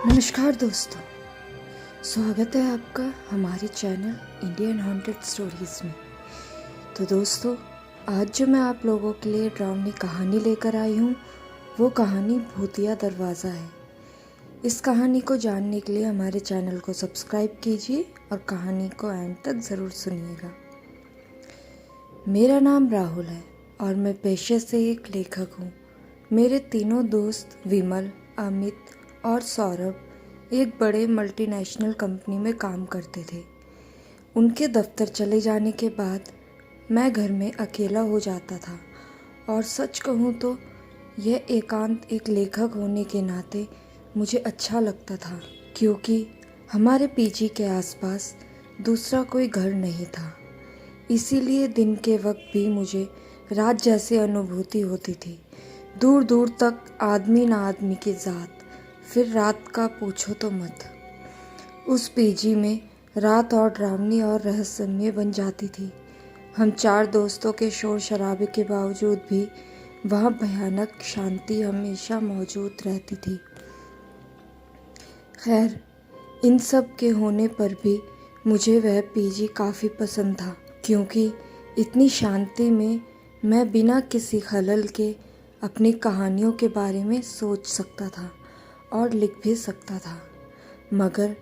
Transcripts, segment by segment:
नमस्कार दोस्तों, स्वागत है आपका हमारे चैनल इंडियन हॉन्टेड स्टोरीज़ में। तो दोस्तों, आज जो मैं आप लोगों के लिए डरावनी कहानी लेकर आई हूँ वो कहानी भूतिया दरवाज़ा है। इस कहानी को जानने के लिए हमारे चैनल को सब्सक्राइब कीजिए और कहानी को एंड तक ज़रूर सुनिएगा। मेरा नाम राहुल है और मैं पेशे से एक लेखक हूँ। मेरे तीनों दोस्त विमल, अमित और सौरभ एक बड़े मल्टीनेशनल कंपनी में काम करते थे। उनके दफ्तर चले जाने के बाद मैं घर में अकेला हो जाता था और सच कहूँ तो यह एकांत एक लेखक होने के नाते मुझे अच्छा लगता था, क्योंकि हमारे पीजी के आसपास दूसरा कोई घर नहीं था। इसीलिए दिन के वक्त भी मुझे रात जैसी अनुभूति होती थी। दूर दूर तक आदमी ना आदमी की ज़ात, फिर रात का पूछो तो मत। उस पीजी में रात और डरावनी और रहस्यमय बन जाती थी। हम 4 दोस्तों के शोर शराबे के बावजूद भी वहाँ भयानक शांति हमेशा मौजूद रहती थी। खैर, इन सब के होने पर भी मुझे वह पीजी काफ़ी पसंद था, क्योंकि इतनी शांति में मैं बिना किसी खलल के अपनी कहानियों के बारे में सोच सकता था और लिख भी सकता था। मगर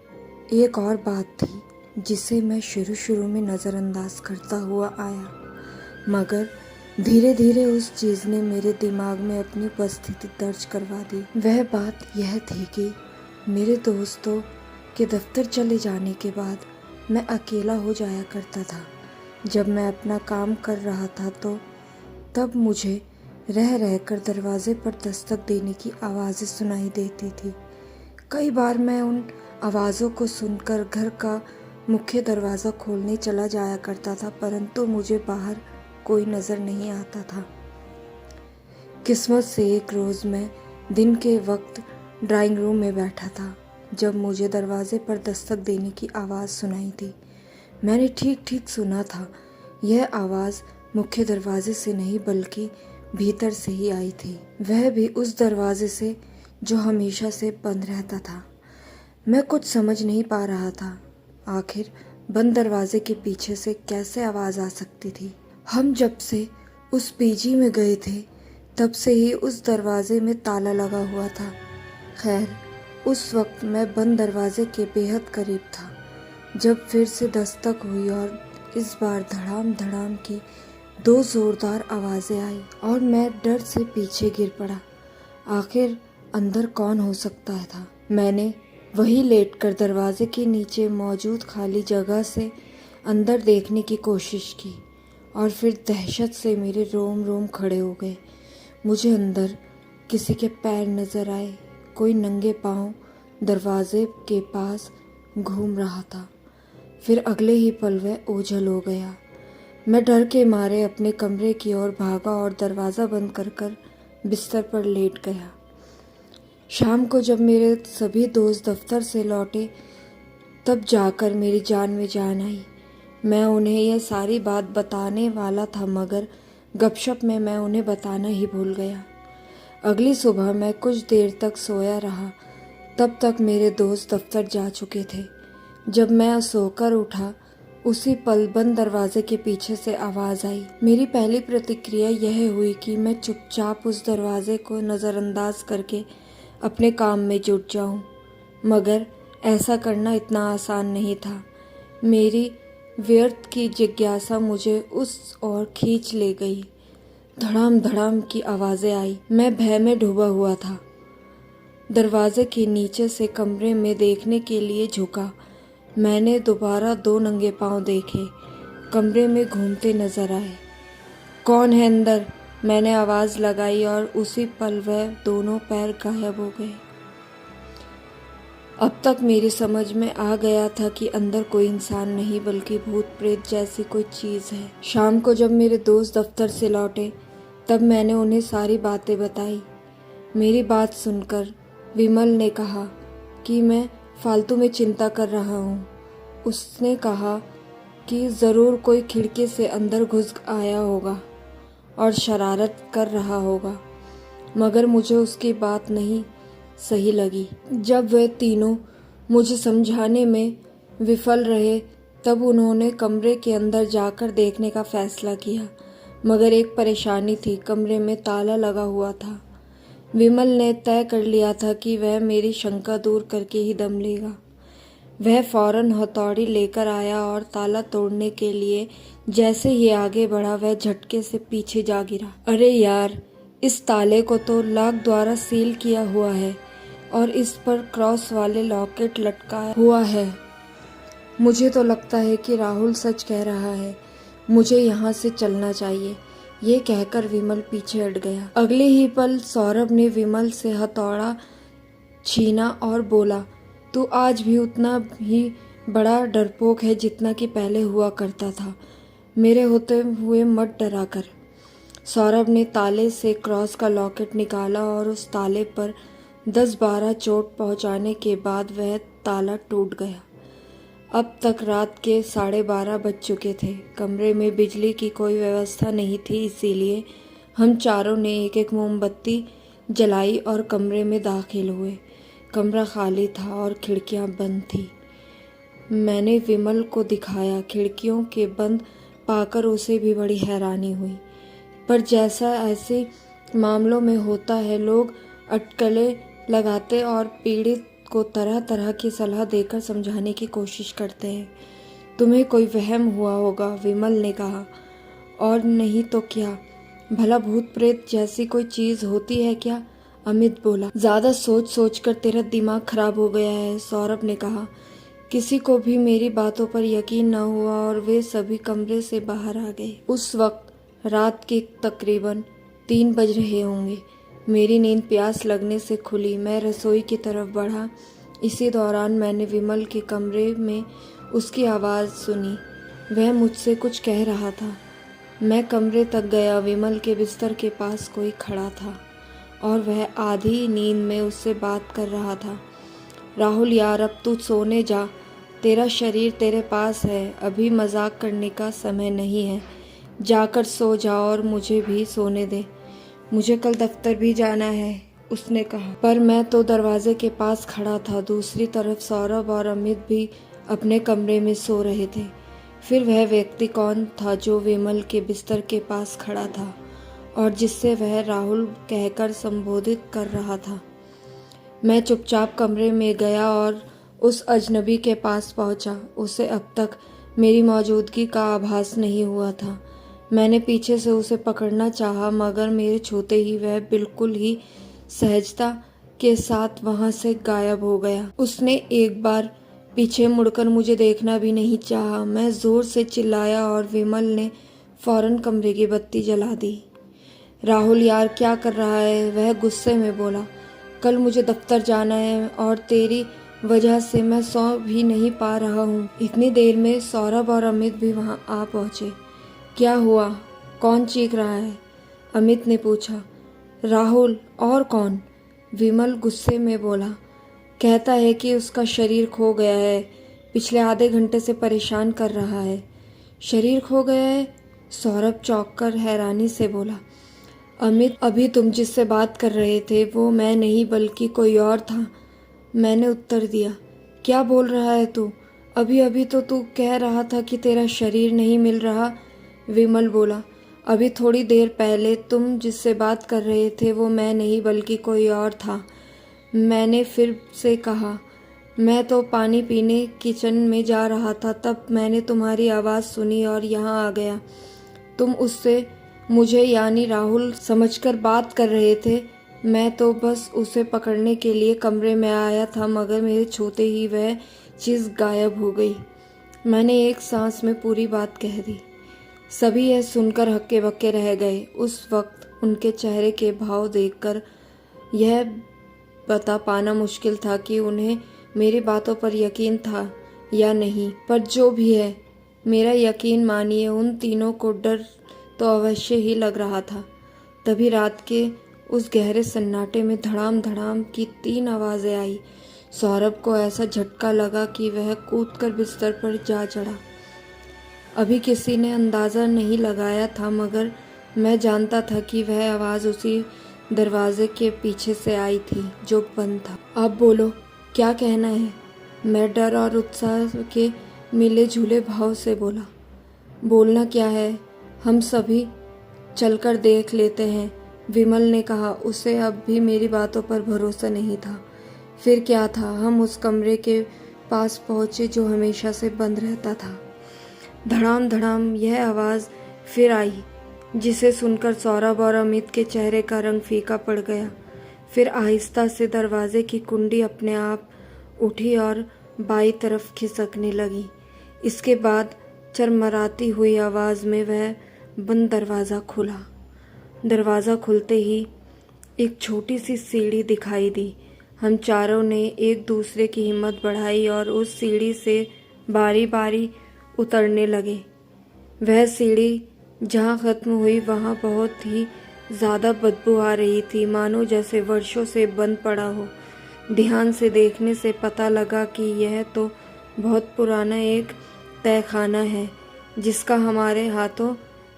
एक और बात थी जिसे मैं शुरू में नज़रअंदाज करता हुआ आया, मगर धीरे धीरे उस चीज़ ने मेरे दिमाग में अपनी उपस्थिति दर्ज करवा दी। वह बात यह थी कि मेरे दोस्तों के दफ्तर चले जाने के बाद मैं अकेला हो जाया करता था। जब मैं अपना काम कर रहा था तो तब मुझे रह कर दरवाजे पर दस्तक देने की आवाज़ें सुनाई देती थी। कई बार मैं उन आवाज़ों को सुनकर घर का मुख्य दरवाज़ा खोलने चला जाया करता था, परंतु मुझे बाहर कोई नज़र नहीं आता था। किस्मत से एक रोज़ मैं दिन के वक्त ड्राइंग रूम में बैठा था जब मुझे दरवाजे पर दस्तक देने की आवाज़ सुनाई दी। मैंने ठीक सुना था। यह आवाज़ मुख्य दरवाजे से नहीं बल्कि भीतर से ही आई थी, वह भी उस दरवाजे से जो हमेशा से बंद रहता था। मैं कुछ समझ नहीं पा रहा था, आखिर बंद दरवाजे के पीछे से कैसे आवाज़ आ सकती थी। हम जब से उस पीजी में गए थे तब से ही उस दरवाजे में ताला लगा हुआ था। खैर, उस वक्त मैं बंद दरवाजे के बेहद करीब था जब फिर से दस्तक हुई और इस बार धड़ाम धड़ाम की 2 जोरदार आवाज़ें आई और मैं डर से पीछे गिर पड़ा। आखिर अंदर कौन हो सकता था? मैंने वहीं लेटकर दरवाजे के नीचे मौजूद खाली जगह से अंदर देखने की कोशिश की और फिर दहशत से मेरे रोम रोम खड़े हो गए। मुझे अंदर किसी के पैर नज़र आए। कोई नंगे पांव दरवाजे के पास घूम रहा था। फिर अगले ही पल वह ओझल हो गया। मैं डर के मारे अपने कमरे की ओर भागा और दरवाज़ा बंद कर बिस्तर पर लेट गया। शाम को जब मेरे सभी दोस्त दफ्तर से लौटे तब जाकर मेरी जान में जान आई। मैं उन्हें यह सारी बात बताने वाला था, मगर गपशप में मैं उन्हें बताना ही भूल गया। अगली सुबह मैं कुछ देर तक सोया रहा, तब तक मेरे दोस्त दफ्तर जा चुके थे। जब मैं सोकर उठा उसी पल बंद दरवाजे के पीछे से आवाज़ आई। मेरी पहली प्रतिक्रिया यह हुई कि मैं चुपचाप उस दरवाजे को नज़रअंदाज करके अपने काम में जुट जाऊं, मगर ऐसा करना इतना आसान नहीं था। मेरी व्यर्थ की जिज्ञासा मुझे उस ओर खींच ले गई। धड़ाम धड़ाम की आवाज़ें आई। मैं भय में डूबा हुआ था। दरवाजे के नीचे से कमरे में देखने के लिए झुका। मैंने दोबारा 2 नंगे पांव देखे, कमरे में घूमते नजर आए। कौन है अंदर? मैंने आवाज़ लगाई और उसी पल वह दोनों पैर गायब हो गए। अब तक मेरी समझ में आ गया था कि अंदर कोई इंसान नहीं बल्कि भूत प्रेत जैसी कोई चीज़ है। शाम को जब मेरे दोस्त दफ्तर से लौटे तब मैंने उन्हें सारी बातें बताई। मेरी बात सुनकर विमल ने कहा कि मैं फालतू में चिंता कर रहा हूँ। उसने कहा कि ज़रूर कोई खिड़की से अंदर घुस आया होगा और शरारत कर रहा होगा, मगर मुझे उसकी बात नहीं सही लगी। जब वे तीनों मुझे समझाने में विफल रहे तब उन्होंने कमरे के अंदर जाकर देखने का फैसला किया, मगर एक परेशानी थी, कमरे में ताला लगा हुआ था। विमल ने तय कर लिया था कि वह मेरी शंका दूर करके ही दम लेगा। वह फौरन हथौड़ी लेकर आया और ताला तोड़ने के लिए जैसे ही आगे बढ़ा वह झटके से पीछे जा गिरा। अरे यार, इस ताले को तो लॉक द्वारा सील किया हुआ है और इस पर क्रॉस वाले लॉकेट लटका हुआ है। मुझे तो लगता है कि राहुल सच कह रहा है, मुझे यहाँ से चलना चाहिए। ये कहकर विमल पीछे हट गया। अगले ही पल सौरभ ने विमल से हथौड़ा छीना और बोला, तू आज भी उतना ही बड़ा डरपोक है जितना कि पहले हुआ करता था। मेरे होते हुए मत डरा कर। सौरभ ने ताले से क्रॉस का लॉकेट निकाला और उस ताले पर 10-12 चोट पहुंचाने के बाद वह ताला टूट गया। अब तक रात के 12:30 बज चुके थे। कमरे में बिजली की कोई व्यवस्था नहीं थी, इसीलिए हम चारों ने एक एक मोमबत्ती जलाई और कमरे में दाखिल हुए। कमरा खाली था और खिड़कियां बंद थी। मैंने विमल को दिखाया। खिड़कियों के बंद पाकर उसे भी बड़ी हैरानी हुई, पर जैसा ऐसे मामलों में होता है, लोग अटकलें लगाते और पीड़ित को तरह तरह की सलाह देकर समझाने की कोशिश करते हैं। तुम्हें कोई वहम हुआ होगा, विमल ने कहा। और नहीं तो क्या, भला भूत प्रेत जैसी कोई चीज होती है क्या? अमित बोला। ज्यादा सोच सोच कर तेरा दिमाग खराब हो गया है, सौरभ ने कहा। किसी को भी मेरी बातों पर यकीन न हुआ और वे सभी कमरे से बाहर आ गए। उस वक्त रात के तकरीबन 3 बज रहे होंगे। मेरी नींद प्यास लगने से खुली। मैं रसोई की तरफ बढ़ा। इसी दौरान मैंने विमल के कमरे में उसकी आवाज़ सुनी। वह मुझसे कुछ कह रहा था। मैं कमरे तक गया। विमल के बिस्तर के पास कोई खड़ा था और वह आधी नींद में उससे बात कर रहा था। राहुल यार, अब तू सोने जा, तेरा शरीर तेरे पास है, अभी मजाक करने का समय नहीं है। जाकर सो जा और मुझे भी सोने दे, मुझे कल दफ्तर भी जाना है, उसने कहा। पर मैं तो दरवाजे के पास खड़ा था। दूसरी तरफ सौरभ और अमित भी अपने कमरे में सो रहे थे। फिर वह व्यक्ति कौन था जो विमल के बिस्तर के पास खड़ा था और जिससे वह राहुल कहकर संबोधित कर रहा था? मैं चुपचाप कमरे में गया और उस अजनबी के पास पहुंचा। उसे अब तक मेरी मौजूदगी का आभास नहीं हुआ था। मैंने पीछे से उसे पकड़ना चाहा, मगर मेरे छूते ही वह बिल्कुल ही सहजता के साथ वहां से गायब हो गया। उसने एक बार पीछे मुड़कर मुझे देखना भी नहीं चाहा। मैं जोर से चिल्लाया और विमल ने फौरन कमरे की बत्ती जला दी। राहुल यार, क्या कर रहा है? वह गुस्से में बोला। कल मुझे दफ्तर जाना है और तेरी वजह से मैं सो भी नहीं पा रहा हूँ। इतनी देर में सौरभ और अमित भी वहाँ आ पहुँचे। क्या हुआ? कौन चीख रहा है? अमित ने पूछा। राहुल। और कौन? विमल गुस्से में बोला। कहता है कि उसका शरीर खो गया है, पिछले आधे घंटे से परेशान कर रहा है। शरीर खो गया है? सौरभ चौंककर हैरानी से बोला। अमित, अभी तुम जिससे बात कर रहे थे वो मैं नहीं बल्कि कोई और था, मैंने उत्तर दिया। क्या बोल रहा है तू? अभी अभी तो तू कह रहा था कि तेरा शरीर नहीं मिल रहा, विमल बोला। अभी थोड़ी देर पहले तुम जिससे बात कर रहे थे वो मैं नहीं बल्कि कोई और था, मैंने फिर से कहा। मैं तो पानी पीने किचन में जा रहा था, तब मैंने तुम्हारी आवाज़ सुनी और यहाँ आ गया। तुम उससे मुझे यानी राहुल समझकर बात कर रहे थे। मैं तो बस उसे पकड़ने के लिए कमरे में आया था, मगर मेरे छूते ही वह चीज़ गायब हो गई। मैंने एक सांस में पूरी बात कह दी। सभी यह सुनकर हक्के बक्के रह गए। उस वक्त उनके चेहरे के भाव देखकर यह बता पाना मुश्किल था कि उन्हें मेरी बातों पर यकीन था या नहीं, पर जो भी है, मेरा यकीन मानिए, उन तीनों को डर तो अवश्य ही लग रहा था। तभी रात के उस गहरे सन्नाटे में धड़ाम धड़ाम की 3 आवाज़ें आई। सौरभ को ऐसा झटका लगा कि वह कूदकर बिस्तर पर जा चढ़ा। अभी किसी ने अंदाज़ा नहीं लगाया था, मगर मैं जानता था कि वह आवाज़ उसी दरवाजे के पीछे से आई थी जो बंद था। अब बोलो, क्या कहना है? मैं डर और उत्साह के मिले जुले भाव से बोला। बोलना क्या है, हम सभी चलकर देख लेते हैं, विमल ने कहा। उसे अब भी मेरी बातों पर भरोसा नहीं था। फिर क्या था, हम उस कमरे के पास पहुंचे जो हमेशा से बंद रहता था। धड़ाम धड़ाम यह आवाज़ फिर आई, जिसे सुनकर सौरभ और अमित के चेहरे का रंग फीका पड़ गया। फिर आहिस्ता से दरवाजे की कुंडी अपने आप उठी और बाई तरफ खिसकने लगी। इसके बाद चरमराती हुई आवाज़ में वह बंद दरवाज़ा खुला। दरवाज़ा खुलते ही एक छोटी सी सीढ़ी दिखाई दी। हम चारों ने एक दूसरे की हिम्मत बढ़ाई और उस सीढ़ी से बारी बारी उतरने लगे। वह सीढ़ी जहाँ ख़त्म हुई वहाँ बहुत ही ज़्यादा बदबू आ रही थी, मानो जैसे वर्षों से बंद पड़ा हो। ध्यान से देखने से पता लगा कि यह तो बहुत पुराना एक तहखाना है, जिसका हमारे हाथों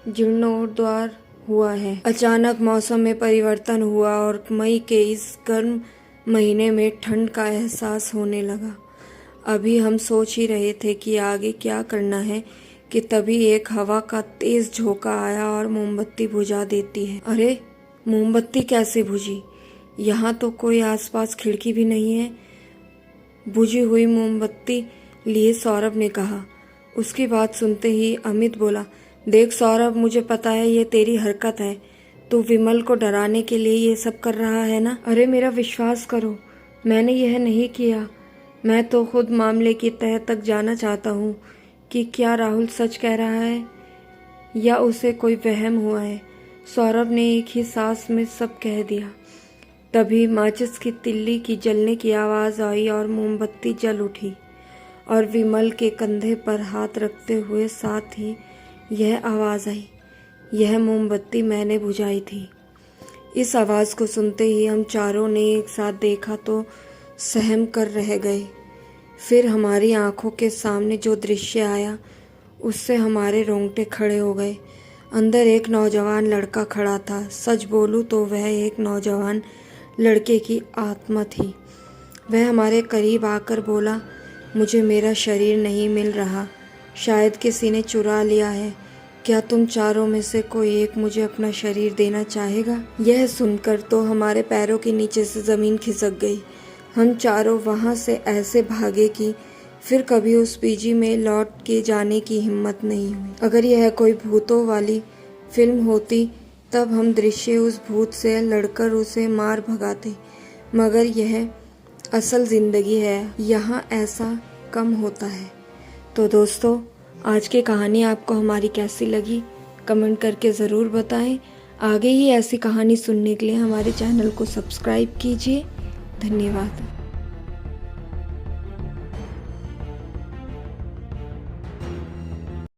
जीर्णोद्धार हुआ है। अचानक मौसम में परिवर्तन हुआ और मई के इस गर्म महीने में ठंड का एहसास होने लगा। अभी हम सोच ही रहे थे कि आगे क्या करना है कि तभी एक हवा का तेज झोंका आया और मोमबत्ती बुझा देती है। अरे, मोमबत्ती कैसे बुझी? यहाँ तो कोई आसपास खिड़की भी नहीं है। बुझी हुई मोमबत्ती लिए सौरभ ने कहा। उसकी बात सुनते ही अमित बोला, देख सौरभ, मुझे पता है ये तेरी हरकत है। तू विमल को डराने के लिए ये सब कर रहा है ना? अरे मेरा विश्वास करो, मैंने यह नहीं किया। मैं तो खुद मामले की तह तक जाना चाहता हूँ कि क्या राहुल सच कह रहा है या उसे कोई वहम हुआ है। सौरभ ने एक ही सांस में सब कह दिया। तभी माचिस की तिल्ली की जलने की आवाज़ आई और मोमबत्ती जल उठी और विमल के कंधे पर हाथ रखते हुए साथ ही यह आवाज़ आई, यह मोमबत्ती मैंने बुझाई थी। इस आवाज़ को सुनते ही हम चारों ने एक साथ देखा तो सहम कर रह गए। फिर हमारी आंखों के सामने जो दृश्य आया उससे हमारे रोंगटे खड़े हो गए। अंदर एक नौजवान लड़का खड़ा था। सच बोलूं तो वह एक नौजवान लड़के की आत्मा थी। वह हमारे करीब आकर बोला, मुझे मेरा शरीर नहीं मिल रहा, शायद किसी ने चुरा लिया है। क्या तुम चारों में से कोई एक मुझे अपना शरीर देना चाहेगा? यह सुनकर तो हमारे पैरों के नीचे से ज़मीन खिसक गई। हम चारों वहाँ से ऐसे भागे कि फिर कभी उस पीजी में लौट के जाने की हिम्मत नहीं हुई। अगर यह कोई भूतों वाली फिल्म होती तब हम दृश्य उस भूत से लड़कर उसे मार भगाते, मगर यह असल ज़िंदगी है, यहाँ ऐसा कम होता है। तो दोस्तों, आज की कहानी आपको हमारी कैसी लगी कमेंट करके ज़रूर बताएं। आगे ही ऐसी कहानी सुनने के लिए हमारे चैनल को सब्सक्राइब कीजिए। धन्यवाद।